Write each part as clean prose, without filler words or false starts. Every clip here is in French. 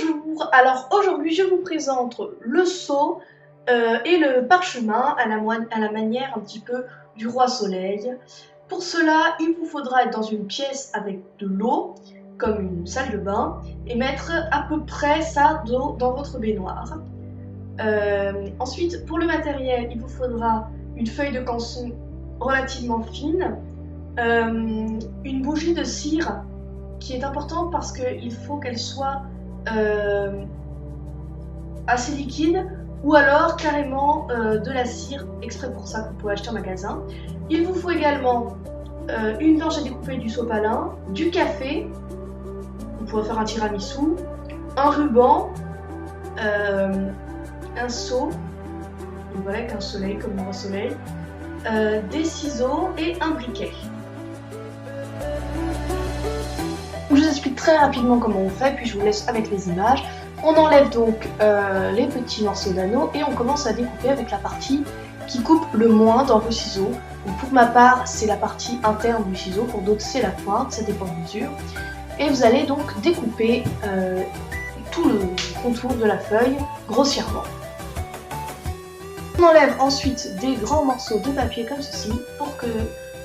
Bonjour, alors aujourd'hui je vous présente le sceau et le parchemin à la manière un petit peu du roi soleil. Pour cela, il vous faudra être dans une pièce avec de l'eau, comme une salle de bain, et mettre à peu près ça d'eau dans votre baignoire. Ensuite, pour le matériel, il vous faudra une feuille de canson relativement fine, une bougie de cire qui est importante parce qu'il faut qu'elle soit assez liquide, ou alors carrément de la cire exprès pour ça que vous pouvez acheter en magasin. Il vous faut également une planche à découper du sopalin, du café, vous pouvez faire un tiramisu, un ruban, un seau, donc voilà, avec un soleil comme un soleil, des ciseaux et un briquet. Je vous explique très rapidement comment on fait, puis je vous laisse avec les images. On enlève donc les petits morceaux d'anneau et on commence à découper avec la partie qui coupe le moins dans vos ciseaux. Donc pour ma part, c'est la partie interne du ciseau, pour d'autres c'est la pointe, ça dépend de mesure. Et vous allez donc découper tout le contour de la feuille grossièrement. On enlève ensuite des grands morceaux de papier comme ceci pour que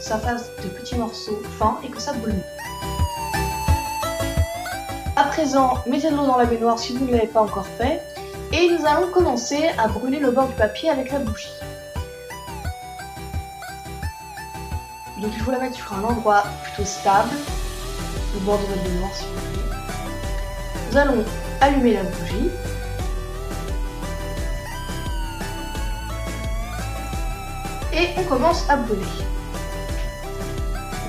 ça fasse de petits morceaux fins et que ça brûle. À présent, mettez de l'eau dans la baignoire si vous ne l'avez pas encore fait, et nous allons commencer à brûler le bord du papier avec la bougie. Donc il faut la mettre sur un endroit plutôt stable, au bord de votre baignoire si vous voulez. Nous allons allumer la bougie. Et on commence à brûler.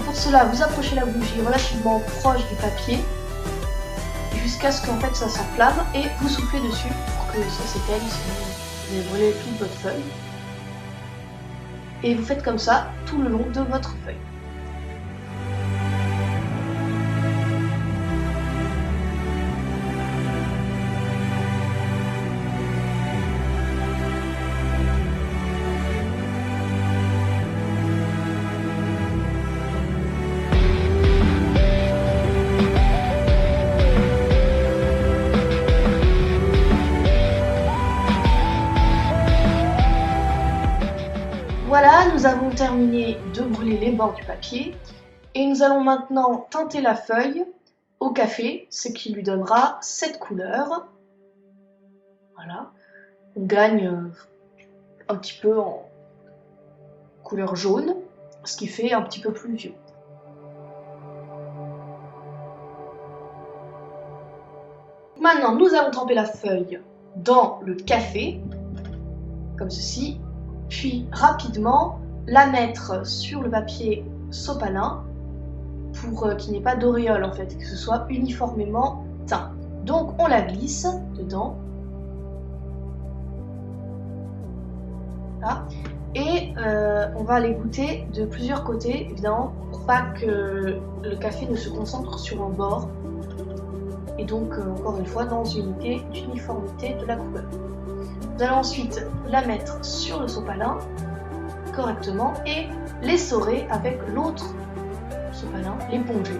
Pour cela, vous approchez la bougie relativement proche du papier, jusqu'à ce qu'en fait ça s'enflamme, et vous soufflez dessus pour que ça s'éteigne si vous avez brûlé toute votre feuille. Et vous faites comme ça tout le long de votre feuille. Voilà, nous avons terminé de brûler les bords du papier et nous allons maintenant teinter la feuille au café, ce qui lui donnera cette couleur. Voilà, on gagne un petit peu en couleur jaune, ce qui fait un petit peu plus vieux. Maintenant, nous allons tremper la feuille dans le café, comme ceci. Puis rapidement la mettre sur le papier sopalin pour qu'il n'y ait pas d'auréole en fait, que ce soit uniformément teint. Donc on la glisse dedans. Là. Et on va aller goûter de plusieurs côtés, évidemment, pour pas que le café ne se concentre sur un bord. Et donc encore une fois dans une idée d'uniformité de la couleur. Vous allez ensuite la mettre sur le sopalin correctement et l'essorer avec l'autre sopalin, l'éponger.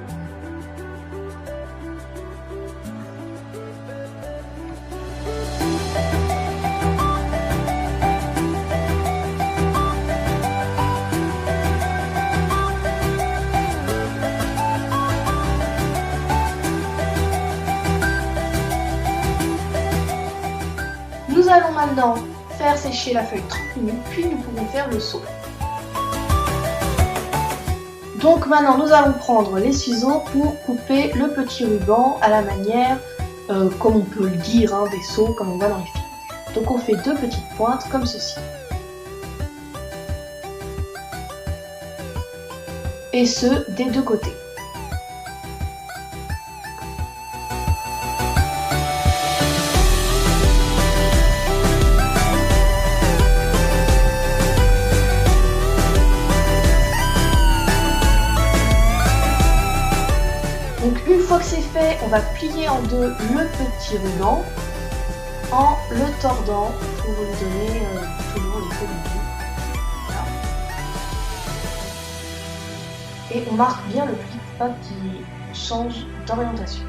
Nous allons maintenant faire sécher la feuille 30 minutes, puis nous pourrons faire le seau. Donc maintenant nous allons prendre les ciseaux pour couper le petit ruban à la manière, comme on peut le dire, hein, des seaux comme on voit dans les films. Donc on fait deux petites pointes comme ceci. Et ce, des deux côtés. Donc une fois que c'est fait, on va plier en deux le petit ruban en le tordant pour lui donner toujours l'effet du bout. Voilà. Et on marque bien le pli pour pas qu'il change d'orientation.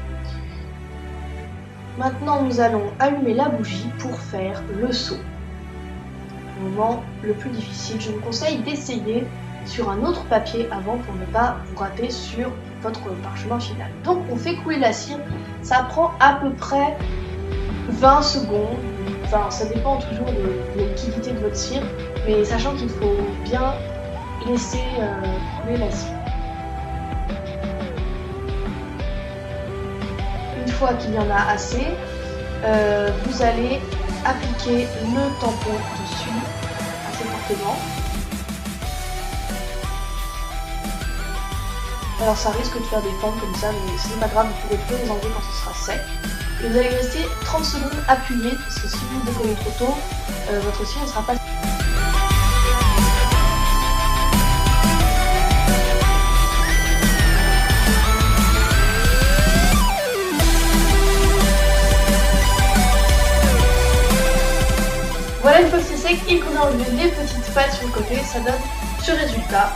Maintenant, nous allons allumer la bougie pour faire le seau. Le moment le plus difficile, je vous conseille d'essayer sur un autre papier avant pour ne pas vous rater sur votre parchemin final. Donc on fait couler la cire, ça prend à peu près 20 secondes, enfin ça dépend toujours de la liquidité de votre cire, mais sachant qu'il faut bien laisser couler la cire. Une fois qu'il y en a assez, vous allez appliquer le tampon dessus assez fortement. Alors ça risque de faire des fentes comme ça, mais c'est pas grave, vous pourrez plus les enlever quand ce sera sec. Et vous allez rester 30 secondes appuyé, parce que si vous décollez trop tôt, votre cire ne sera pas... Voilà, une fois que c'est sec, il faut enlever les petites pâtes sur le côté, ça donne ce résultat.